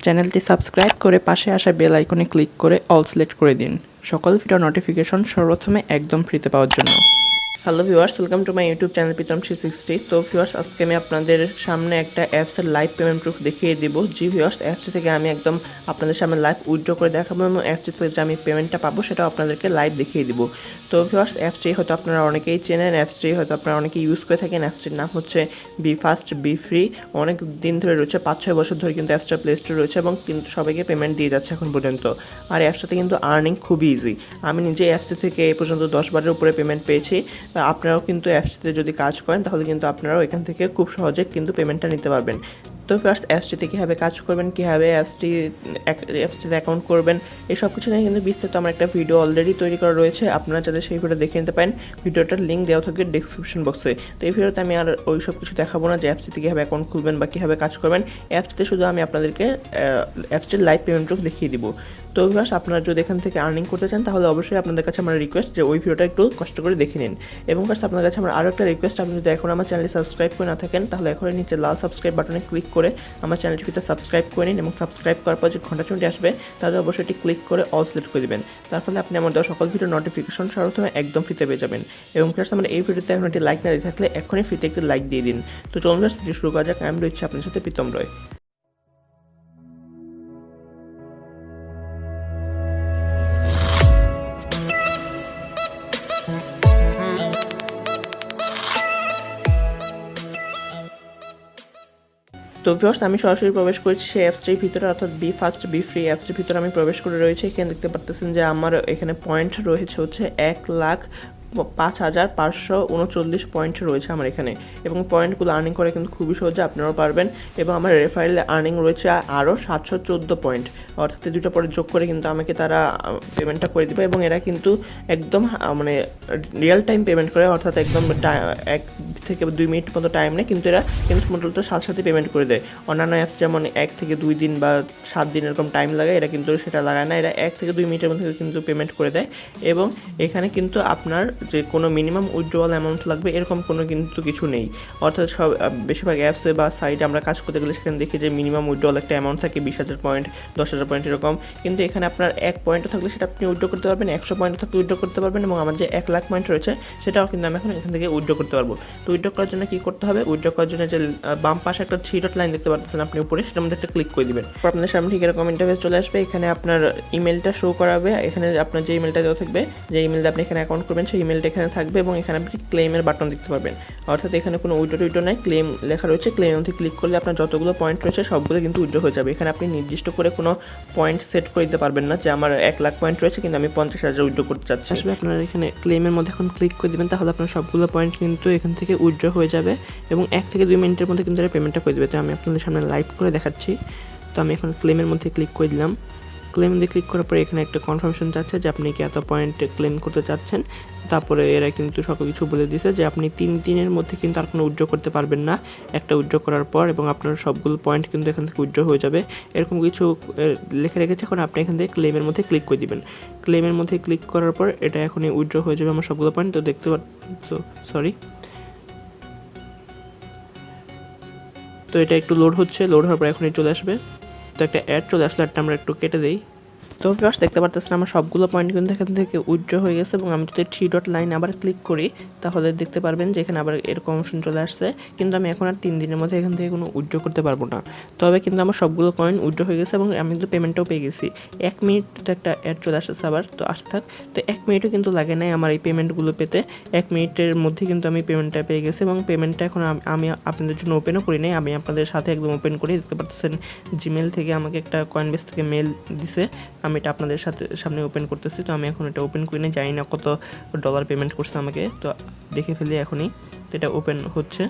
চ্যানেলটি সাবস্ক্রাইব করে পাশে আসা বেল আইকনে ক্লিক করে অল সিলেক্ট করে দিন সকল ভিডিও নোটিফিকেশন সর্বপ্রথমে একদম ফ্রিতে পাওয়ার জন্য। Hello viewers, welcome to my YouTube channel Pritom 360। তো ভিউয়ার্স, আজকে আমি আপনাদের সামনে একটা অ্যাপসের লাইভ পেমেন্ট প্রুফ দেখিয়ে দিব। জি ভিউয়ার্স, অ্যাপস থেকে আমি একদম আপনাদের সামনে লাইভ উইথড্র করে দেখাবো এবং অ্যাপস থেকে যে আমি পেমেন্টটা পাবো সেটা আপনাদেরকে লাইভ দেখিয়ে দিব। তো ভিউয়ার্স, অ্যাপসটি হয়তো আপনারা অনেকেই চেনেন, অ্যাপসটি হয়তো আপনারা অনেকেই ইউজ করে থাকেন। অ্যাপসটির নাম হচ্ছে Bfaast বি ফ্রি। অনেক দিন ধরে রয়েছে, 5-6 বছর ধরে কিন্তু অ্যাপসটা প্লে স্টোরে রয়েছে এবং কিন্তু সবাইকে পেমেন্ট দিয়ে যাচ্ছে এখন পর্যন্ত। আর অ্যাপসটাতে কিন্তু আর্নিং খুবই ইজি। আমি নিজে অ্যাপসটি থেকে এ পর্যন্ত 10 বারের উপরে পেমেন্ট পেয়েছি। আপনারাও কিন্তু অ্যাপসটিতে যদি কাজ করেন তাহলে কিন্তু আপনারাও এখান থেকে খুব সহজে কিন্তু পেমেন্টটা নিতে পারবেন। তো ফার্স্ট অ্যাপসটিতে কীভাবে কাজ করবেন, কীভাবে অ্যাপসটিতে অ্যাকাউন্ট করবেন, এই সব কিছু নিয়ে কিন্তু বিস্তারিত আমার একটা ভিডিও অলরেডি তৈরি করা রয়েছে। আপনারা যাতে সেই ভিডিও দেখে নিতে পারেন, ভিডিওটার লিঙ্ক দেওয়া থাকবে ডিসক্রিপশন বক্সে। তো এই ভিডিওতে আমি আর ওই সব কিছু দেখাবো না যে অ্যাপসটিতে কীভাবে অ্যাকাউন্ট খুলবেন বা কীভাবে কাজ করবেন। অ্যাপসটিতে শুধু আমি আপনাদেরকে অ্যাপসটির লাইভ পেমেন্ট প্রুফ দেখিয়ে দিব। তো ভিউয়ার্স, আপনারা যদি এখান থেকে আর্নিং করতে চান তাহলে অবশ্যই আপনাদের কাছে আমার রিকোয়েস্ট যে ওই ভিডিওটা একটু কষ্ট করে দেখে নিন। এবং ফার্স্ট আপনার কাছে আমার আরও একটা রিকোয়েস্ট, আপনি যদি এখন আমার চ্যানেলটি সাবস্ক্রাইব করে না থাকেন তাহলে এখনই নিচে লাল সাবস্ক্রাইব বাটনে ক্লিক করে আমার চ্যানেলটিতে সাবস্ক্রাইব করে নিন এবং সাবস্ক্রাইব করার পর যে ঘন্টাচুনটি আসবে তাহলে অবশ্যই এটি ক্লিক করে অল সিলেক্ট করে দেবেন। তার ফলে আপনি আমার দেওয়া সকল ভিডিও নোটিফিকেশন সর্বপ্রথমে একদম ফ্রিতে পেয়ে যাবেন। এবং ফার্স্ট আমার এই ভিডিওতে এখন একটি লাইক না দিয়ে থাকলে এখনই ফ্রিতে একটি লাইক দিয়ে দিন। তো চলুন ভিডিও শুরু করা যাক। আমি রয়েছি আপনার সাথে প্রীতম রয়। তো ভিউয়ার্স, আমি সরাসরি প্রবেশ করেছি সেই অ্যাপসটির ভিতরে, অর্থাৎ Bfaast বি ফ্রি অ্যাপসটির ভিতরে আমি প্রবেশ করে রয়েছে। এখানে দেখতে পারতেছেন যে আমার এখানে পয়েন্ট রয়েছে হচ্ছে 1,05,539 পয়েন্ট রয়েছে আমার এখানে। এবং পয়েন্টগুলো আর্নিং করে কিন্তু খুবই সহজে আপনারাও পারবেন। এবং আমার রেফারেলে আর্নিং রয়েছে আরও 714 পয়েন্ট, অর্থাৎ দুটো পরে যোগ করে কিন্তু আমাকে তারা পেমেন্টটা করে দেবে। এবং এরা কিন্তু একদম মানে রিয়েল টাইম পেমেন্ট করে, অর্থাৎ একদম 1 থেকে 2 মিনিট মতো টাইম নেয়, কিন্তু এরা কিন্তু মূলত সাথে সাথে পেমেন্ট করে দেয়। অন্যান্য অ্যাপস যেমন 1 থেকে 2 দিন বা 7 দিন এরকম টাইম লাগে, এরা কিন্তু সেটা লাগায় না, এরা 1 থেকে 2 মিনিটের মধ্যে কিন্তু পেমেন্ট করে দেয়। এবং এখানে কিন্তু আপনার যে কোনো মিনিমাম উইথড্রয়াল অ্যামাউন্ট লাগবে এরকম কোনো কিন্তু কিছু নেই। অর্থাৎ সব বেশিরভাগ অ্যাপসে বা সাইটে আমরা কাজ করতে গেলে সেখানে দেখি যে মিনিমাম উইথড্রয়াল একটা অ্যামাউন্ট থাকে 20,000 পয়েন্ট, 10,000 পয়েন্ট এরকম। কিন্তু এখানে আপনার 1 পয়েন্টও থাকলে সেটা আপনি উইথড্র করতে পারবেন, 100 পয়েন্টও থাকলে উইথড্র করতে পারবেন। এবং আমার যে 1 লাখ পয়েন্ট রয়েছে সেটাও কিন্তু আমি এখন এখান থেকে উইথড্র করতে পারবো। তো উইথড্র করার জন্য কী করতে হবে, উইথড্র করার জন্য যে বাম পাশে একটা 3 ডট লাইন দেখতে পাচ্ছেন আপনি উপরে, সেটার মধ্যে একটা ক্লিক করে দিবেন। আপনাদের সামনে ঠিক এরকম ইন্টারফেস চলে আসবে। এখানে আপনার ইমেলটা শো করাবে, এখানে আপনার যে ইমেলটা দেওয়া থাকবে, যে ইমেলটা আপনি এখানে অ্যাকাউন্ট করবেন সেই ইমেলটা এখানে থাকবে। এবং এখানে আপনি ক্লেমের বাটন দেখতে পাবেন, অর্থাৎ এখানে কোনো উইথড্র নাই, ক্লেম লেখা রয়েছে। ক্লেমের মধ্যে ক্লিক করলে আপনার যতগুলো পয়েন্ট রয়েছে সবগুলো কিন্তু উইথড্র হয়ে যাবে। এখানে আপনি নির্দিষ্ট করে কোনো পয়েন্ট সেট করে দিতে পারবেন না যে আমার 1 লাখ পয়েন্ট রয়েছে কিন্তু আমি 50,000 উইথড্র করতে চাচ্ছি। আসলে আপনারা এখানে ক্লেমের মধ্যে এখন ক্লিক করে দেবেন, তাহলে আপনার সবগুলো পয়েন্ট কিন্তু এখান থেকে উইথড্র হয়ে যাবে এবং 1 থেকে 2 মিনিটের মধ্যে কিন্তু পেমেন্টটা করে দেবে। তো আমি আপনাদের সামনে লাইভ করে দেখাচ্ছি। তো আমি এখন ক্লেমের মধ্যে ক্লিক করে দিলাম। ক্লেম দিয়ে ক্লিক করার পরে এখানে একটা কনফার্মেশন চাচ্ছে যে আপনি কি এত পয়েন্ট ক্লেম করতে চাচ্ছেন। তারপরে এরা কিন্তু সব কিছু বলে দিয়েছে যে আপনি 3 দিনের মধ্যে কিন্তু আর কোনো উইথড্র করতে পারবেন না একটা উইথড্র করার পর, এবং আপনার সবগুলো পয়েন্ট কিন্তু এখান থেকে উইথড্র হয়ে যাবে, এরকম কিছু লিখে রেখেছে। এখন আপনি এখান থেকে ক্লেমের মধ্যে ক্লিক করে দিবেন। ক্লেমের মধ্যে ক্লিক করার পর এটা এখনই উইথড্র হয়ে যাবে আমার সবগুলো পয়েন্ট। তো দেখতে তো এটা একটু লোড হচ্ছে, লোড হওয়ার পর এখনই চলে আসবে। তো একটা অ্যাড চলে আসলে একটা আমরা একটু কেটে দিই। তো ভিউয়ার্স, দেখতে পারতেছেন আমার সবগুলো পয়েন্ট কিন্তু এখান থেকে উইথড্র হয়ে গেছে। এবং আমি যদি 3 ডট লাইন আবার ক্লিক করি তাহলে দেখতে পারবেন যে এখানে আবার এরকম অপশন চলে আসছে, কিন্তু আমি এখন আর 3 দিনের মধ্যে এখান থেকে কোনো উইথড্র করতে পারবো না। তবে কিন্তু আমার সবগুলো কয়েন উইথড্র হয়ে গেছে এবং আমি কিন্তু পেমেন্টটাও পেয়ে গেছি। 1 মিনিট একটা অ্যাড চলে আসছে আবার, তো আসতে থাক। তো 1 মিনিটও কিন্তু লাগে নাই আমার এই পেমেন্টগুলো পেতে, 1 মিনিটের মধ্যে কিন্তু আমি পেমেন্টটা পেয়ে গেছি। এবং পেমেন্টটা এখন আমি আপনাদের জন্য ওপেনও করি নাই, আমি আপনাদের সাথে একদম ওপেন করি। দেখতে পাচ্ছেন জিমেল থেকে আমাকে একটা কয়েনবেস থেকে মেল দিছে, আমি এটা আপনাদের সামনে ওপেন করতেছি। তো আমি এখন এটা ওপেন করি না, জানি না কত ডলার পেমেন্ট করছে আমাকে, তো দেখে ফেলি এখনই। তো এটা ওপেন হচ্ছে।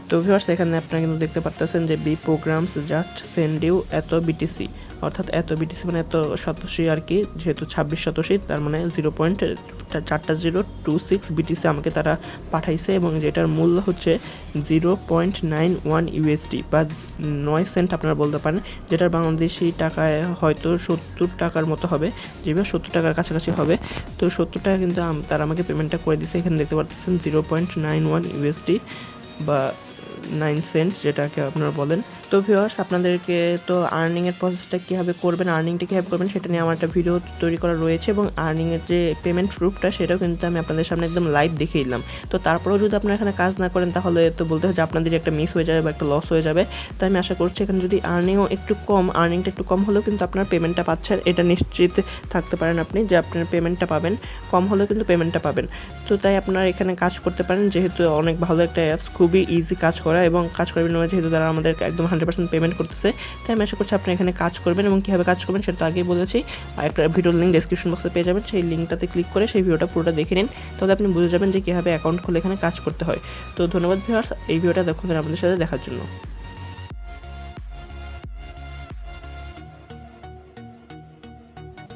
তো ভিউয়ার্স, এখানে আপনারা কিন্তু দেখতে পারতেছেন যে B programs just send you এত বিটিসি, অর্থাৎ এত বিটিসি মানে এত শতাংশী আর কি, যেহেতু 26 শতাংশী তার মানে 0.4026 বিটিসি আমাকে তারা পাঠাইছে। এবং যেটার মূল্য হচ্ছে 0.91 ইউএসডি বা 9 সেন্ট আপনারা বলতে পারেন, যেটার বাংলাদেশি টাকায় হয়তো 70 টাকার মতো হবে, যেভাবে 70 টাকার কাছাকাছি হবে। তো 70 টাকা কিন্তু তারা আমাকে পেমেন্টটা করে দিয়েছে। এখানে দেখতে পাচ্ছেন 0.91 ইউএসডি বা 9 সেন্ট যেটাকে আপনারা বলেন। তো ভিউয়ার্স, আপনাদেরকে তো আর্নিংয়ের প্রসেসটা কীভাবে করবেন, আর্নিংটা কীভাবে করবেন সেটা নিয়ে আমার একটা ভিডিও তৈরি করা রয়েছে, এবং আর্নিংয়ের যে পেমেন্ট প্রুফটা সেটাও কিন্তু আমি আপনাদের সামনে একদম লাইভ দেখিয়ে দিলাম। তো তারপরেও যদি আপনারা এখানে কাজ না করেন তাহলে তো বলতে হয় যে আপনাদের একটা মিস হয়ে যাবে বা একটা লস হয়ে যাবে। তো আমি আশা করছি এখানে যদি আর্নিংটা একটু কম হলেও কিন্তু আপনার পেমেন্টটা পাচ্ছেন, এটা নিশ্চিত থাকতে পারেন আপনি যে আপনার পেমেন্টটা পাবেন, কম হলেও কিন্তু পেমেন্টটা পাবেন। তো তাই আপনারা এখানে কাজ করতে পারেন, যেহেতু অনেক ভালো একটা অ্যাপস, খুবই ইজি কাজ করা, এবং কাজ করার বিনিময়ে যেহেতু তারা আমাদেরকে একদম 100% পেমেন্ট করতেছে, তাই আমি আশা করছি আপনি এখানে কাজ করবেন। এবং কীভাবে কাজ করবেন সেটা তো আগেই বলেছি, আর একটা ভিডিওর লিঙ্ক ডেসক্রিপশন বক্সে পেয়ে যাবেন, সেই লিঙ্কটাতে ক্লিক করে সেই ভিডিওটা পুরোটা দেখে নিন, তাহলে আপনি বুঝে যাবেন যে কীভাবে অ্যাকাউন্ট খুলে এখানে কাজ করতে হয়। তো ধন্যবাদ ভিউয়ার্স এই ভিডিওটা দেখুন আমাদের সাথে দেখার জন্য।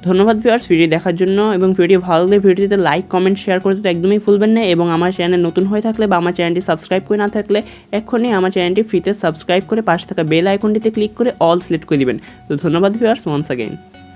ধন্যবাদ ভিউয়ার্স ভিডিও দেখার জন্য, এবং ভিডিও ভালো লাগলে ভিডিওতে লাইক, কমেন্ট, শেয়ার করতে তো একদমই ভুলবেন না, এবং আমার চ্যানেল নতুন হয়ে থাকলে বা আমার চ্যানেলটি সাবস্ক্রাইব করে না থাকলে এক্ষুনি আমার চ্যানেলটি ফ্রিতে সাবস্ক্রাইব করে পাশে থাকা বেল আইকনটিতে ক্লিক করে অল সিলেক্ট করে দিবেন। তো ধন্যবাদ ভিউয়ার্স ওয়ান্স অ্যাগেইন।